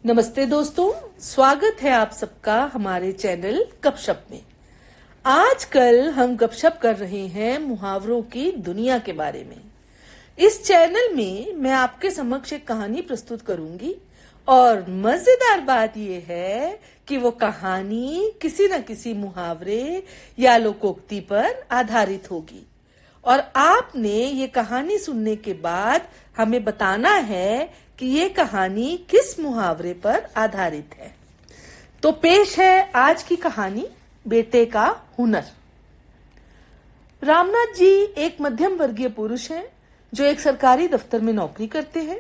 नमस्ते दोस्तों, स्वागत है आप सबका हमारे चैनल गपशप में। आजकल हम गपशप कर रहे हैं मुहावरों की दुनिया के बारे में। इस चैनल में मैं आपके समक्ष एक कहानी प्रस्तुत करूंगी और मजेदार बात यह है कि वो कहानी किसी न किसी मुहावरे या लोकोक्ति पर आधारित होगी और आपने ये कहानी सुनने के बाद हमें बताना है कि ये कहानी किस मुहावरे पर आधारित है। तो पेश है आज की कहानी, बेटे का हुनर। रामनाथ जी एक मध्यम वर्गीय पुरुष हैं जो एक सरकारी दफ्तर में नौकरी करते हैं।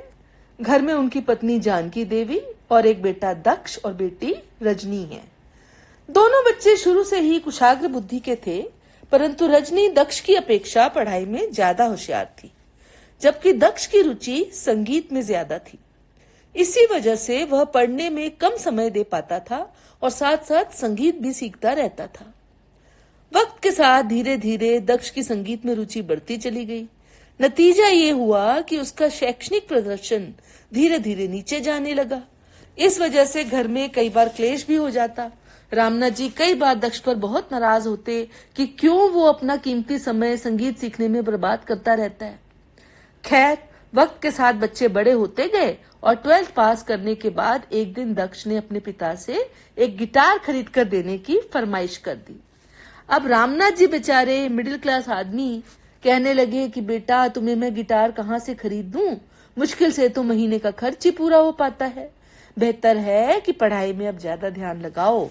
घर में उनकी पत्नी जानकी देवी और एक बेटा दक्ष और बेटी रजनी है। दोनों बच्चे शुरू से ही कुशाग्र बुद्धि के थे, परंतु रजनी दक्ष की अपेक्षा पढ़ाई में ज्यादा होशियार थी, जबकि दक्ष की रुचि संगीत में ज्यादा थी। इसी वजह से वह पढ़ने में कम समय दे पाता था और साथ साथ संगीत भी सीखता रहता था। वक्त के साथ धीरे धीरे दक्ष की संगीत में रुचि बढ़ती चली गई। नतीजा ये हुआ कि उसका शैक्षणिक प्रदर्शन धीरे धीरे नीचे जाने लगा। इस वजह से घर में कई बार क्लेश भी हो जाता। रामनाथ जी कई बार दक्ष पर बहुत नाराज होते कि क्यों वो अपना कीमती समय संगीत सीखने में बर्बाद करता रहता है। खैर, वक्त के साथ बच्चे बड़े होते गए और 12th पास करने के बाद एक दिन दक्ष ने अपने पिता से एक गिटार खरीद कर देने की फरमाइश कर दी। अब रामनाथ जी बेचारे मिडिल क्लास आदमी कहने लगे कि बेटा, तुम्हें मैं गिटार कहाँ से खरीद दूं? मुश्किल से तो महीने का खर्च ही पूरा हो पाता है। बेहतर है कि पढ़ाई में अब ज्यादा ध्यान लगाओ।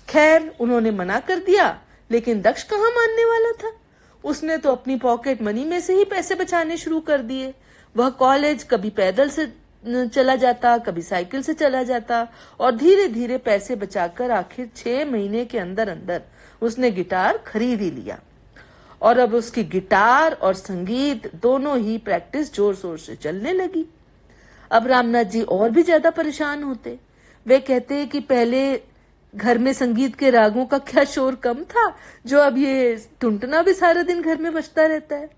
खैर, उन्होंने मना कर दिया, लेकिन दक्ष कहाँ मानने वाला था। उसने तो अपनी पॉकेट मनी में से ही पैसे बचाने शुरू कर दिए। वह कॉलेज कभी पैदल से चला जाता, कभी साइकिल से चला जाता और धीरे धीरे पैसे बचाकर आखिर 6 महीने के अंदर अंदर उसने गिटार खरीद ही लिया। और अब उसकी गिटार और संगीत दोनों ही प्रैक्टिस जोर शोर से चलने लगी। अब रामनाथ जी और भी ज्यादा परेशान होते। वे कहते कि पहले घर में संगीत के रागों का क्या शोर कम था, जो अब ये टुनटुना भी सारा दिन घर में बजता रहता है।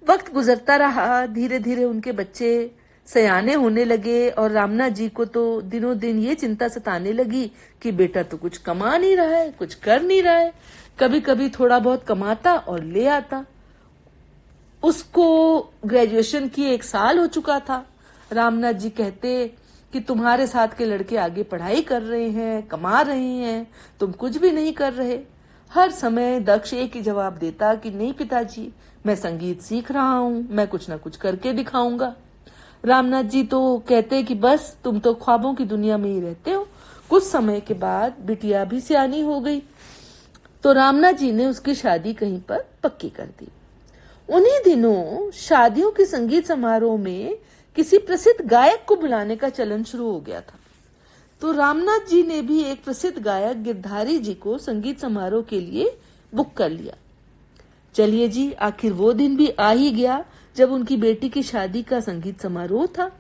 वक्त गुजरता रहा, धीरे धीरे उनके बच्चे सयाने होने लगे और रामनाथ जी को तो दिनों दिन ये चिंता सताने लगी कि बेटा तो कुछ कमा नहीं रहा है, कुछ कर नहीं रहा है। कभी कभी थोड़ा बहुत कमाता और ले आता। उसको ग्रेजुएशन की 1 साल हो चुका था। रामनाथ जी कहते कि तुम्हारे साथ के लड़के आगे पढ़ाई कर रहे हैं, कमा रहे हैं, तुम कुछ भी नहीं कर रहे। हर समय दक्ष एक ही जवाब देता कि नहीं पिताजी, मैं संगीत सीख रहा हूं, मैं कुछ ना कुछ करके दिखाऊंगा। रामनाथ जी तो कहते कि बस तुम तो ख्वाबों की दुनिया में ही रहते हो। कुछ समय के बाद बिटिया भी सियानी हो गई, तो रामनाथ जी ने उसकी शादी कहीं पर पक्की कर दी। उन्हीं दिनों शादियों के संगीत समारोह में किसी प्रसिद्ध गायक को बुलाने का चलन शुरू हो गया था। तो रामनाथ जी ने भी एक प्रसिद्ध गायक गिरधारी जी को संगीत समारोह के लिए बुक कर लिया। चलिए जी, आखिर वो दिन भी आ ही गया जब उनकी बेटी की शादी का संगीत समारोह था।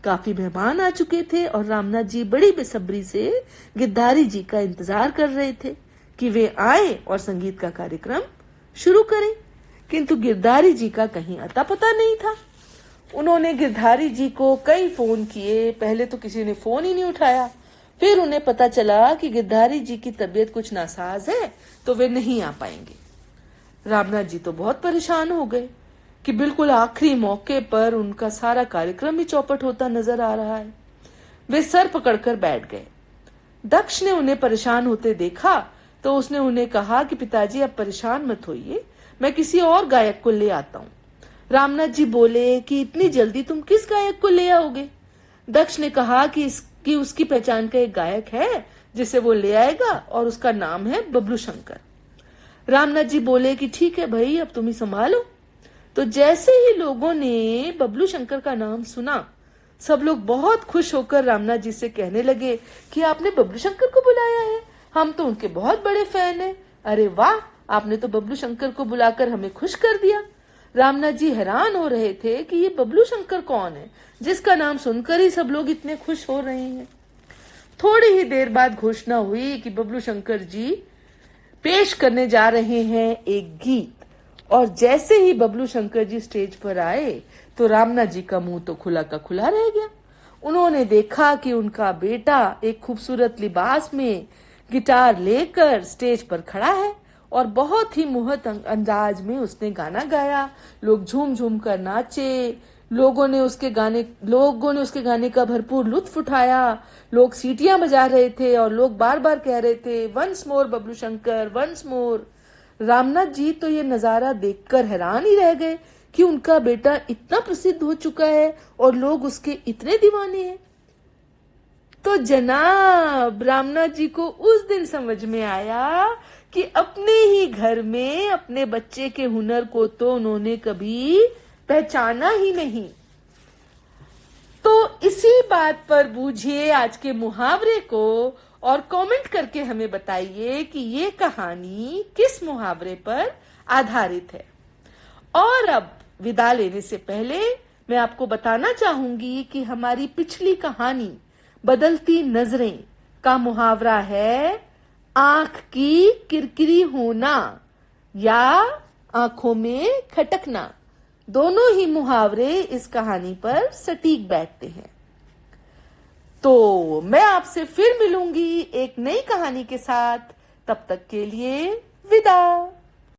काफी मेहमान आ चुके थे और रामनाथ जी बड़ी बेसब्री से गिरधारी जी का इंतजार कर रहे थे कि वे आए और संगीत का कार्यक्रम शुरू करें। किंतु गिरधारी जी का कहीं अता पता नहीं था। उन्होंने गिरधारी जी को कई फोन किए, पहले तो किसी ने फोन ही नहीं उठाया। फिर उन्हें पता चला कि गिरधारी जी की तबीयत कुछ नासाज है, तो वे नहीं आ पाएंगे। रामनाथ जी तो बहुत परेशान हो गए कि बिल्कुल आखिरी मौके पर उनका सारा कार्यक्रम भी चौपट होता नजर आ रहा है। वे सर पकड़कर बैठ गए। दक्ष ने उन्हें परेशान होते देखा तो उसने उन्हें कहा कि पिताजी, आप परेशान मत होइए, मैं किसी और गायक को ले आता हूँ। रामनाथ जी बोले कि इतनी जल्दी तुम किस गायक को ले आओगे? दक्ष ने कहा कि उसकी पहचान का एक गायक है जिसे वो ले आएगा और उसका नाम है बबलू शंकर। रामनाथ जी बोले कि ठीक है भाई, अब तुम ही संभालो। तो जैसे ही लोगों ने बबलू शंकर का नाम सुना, सब लोग बहुत खुश होकर रामनाथ जी से कहने लगे कि आपने बबलू शंकर को बुलाया है, हम तो उनके बहुत बड़े फैन हैं। अरे वाह, आपने तो बबलू शंकर को बुलाकर हमें खुश कर दिया। रामनाथ जी हैरान हो रहे थे कि ये बबलू शंकर कौन है, जिसका नाम सुनकर ही सब लोग इतने खुश हो रहे हैं। थोड़ी ही देर बाद घोषणा हुई कि बबलू शंकर जी पेश करने जा रहे हैं एक गीत। और जैसे ही बबलू शंकर जी स्टेज पर आए तो रामनाथ जी का मुंह तो खुला का खुला रह गया। उन्होंने देखा कि उनका बेटा एक खूबसूरत लिबास में गिटार लेकर स्टेज पर खड़ा है और बहुत ही मोहक अंदाज में उसने गाना गाया। लोग झूम झूम कर नाचे, लोगों ने उसके गाने का भरपूर लुत्फ उठाया। लोग सीटियां बजा रहे थे और लोग बार बार कह रहे थे, once more Bablu Shankar, once more. Ramnath ji तो ये नजारा देखकर हैरान ही रह गए कि उनका बेटा इतना प्रसिद्ध हो चुका है और लोग उसके इतने दीवाने हैं। तो जनाब रामनाथ जी को उस दिन समझ में आया कि अपने ही घर में अपने बच्चे के हुनर को तो उन्होंने कभी पहचाना ही नहीं। तो इसी बात पर बूझिए आज के मुहावरे को और कमेंट करके हमें बताइए कि ये कहानी किस मुहावरे पर आधारित है। और अब विदा लेने से पहले मैं आपको बताना चाहूंगी कि हमारी पिछली कहानी बदलती नजरें का मुहावरा है आंख की किरकिरी होना या आंखों में खटकना। दोनों ही मुहावरे इस कहानी पर सटीक बैठते हैं। तो मैं आपसे फिर मिलूंगी एक नई कहानी के साथ। तब तक के लिए विदा।